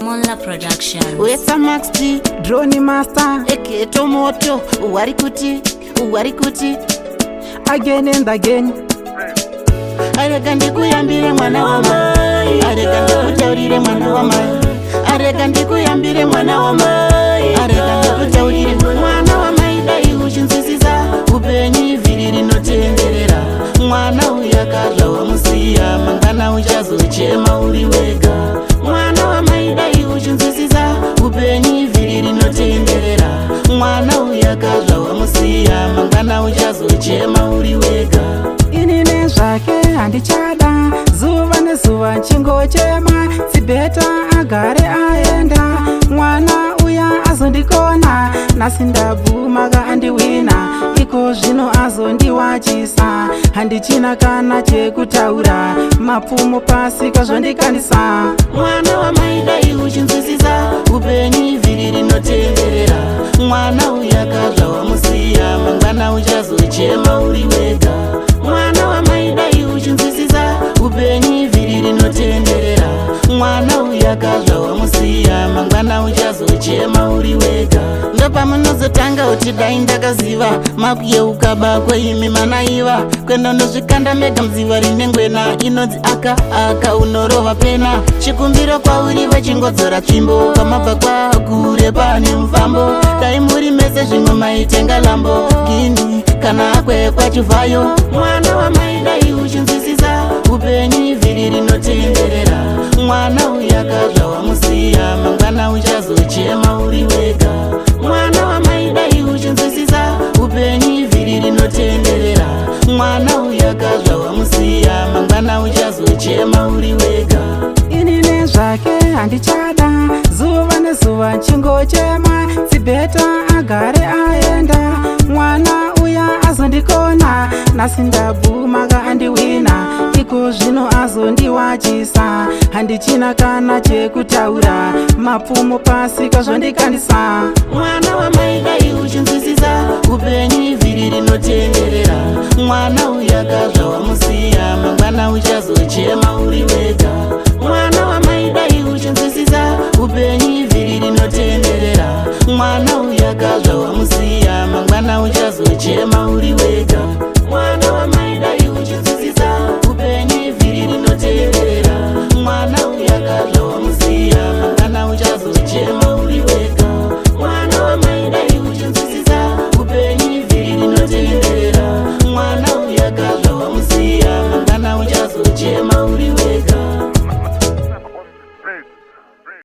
Mola Productions. Wesa Max T, Drone Master, Eketo Moto, Uwarikuti, Uwarikuti. Again and again. Areka ndikuyambire mwana wa mai, areka ndikutaurire mwana wa mai, areka ndikuyambire mwana wa mai, areka ndikutaurire mwana wa mai. Dai uchinzisiza upenyu ivhiri rinotenderera, mwana uyakazva wamusiya, mangana uchazochema uri wega. Mwana wa mai dai uchinzisiza upenyu ivhiri rinotenderera, mwana uyakazva wamusiya, mangana uchazochema uri wega. Inine zvake handichada, zuva nezuva chingochema, sibeta agare aenda, mwana uya azondikona, nasindabvumaga andiwina, iko zvino azondiwachisa, handichina kana chekutaura, mapfumo pasi kwazvondikandisa. Mwana wa mai dai uchinzwisisa upenyu ivhiri rinotenderera, mwana uyakazva wamusiya, mangwana uchazochema uri wega. Mwana wa mai dai uchinzwisisa upenyu ivhiri rinotenderera, mwana uyakazva wamusiya, mangwana uchazochema uri wega. Ndopamunozotanga uti dai ndakaziva, makuyeuka bakwe imi manaiva, kwendonozvikanda mega mziva rine ngwena, inonzi aka unorova pena, chikumbiro kwauri vachingodzora tsvimbo, kwamabva kwakure pane mufambo, dai muri mese zvimwe maitenga lambo gini kana akwe kwachivhayo. Mwana wa mai dai uchinzwisisa upenyu ivhiri rinotenderera, mwana uyakazva wamusiya, mangwana uchazochema uri wega. Mwana wa mai dai uchinzwisisa upenyu ivhiri rinotenderera, mwana uyakazva wamusiya, mangwana uchazochema uri wega. Inine zvake handichada, zuva nezuva chingochema, sibeta agare aenda, mwana uya azondikona, nasindabvumaga andiwina, iko zvino azondiwachisa, handichina kana chekutaura, mapfumo pasi kwazvondikandisa. Mwana wa mai dai uchinzwisisa upenyu ivhiri rinotenderera, mwana uyakazva wamusiya, mangwana uchazochema uri wega. Mwana wa mai dai uchinzwisisa upenyu ivhiri rinotenderera, mwana uyakazva wamusiya, mangwana uchazochema uri wega.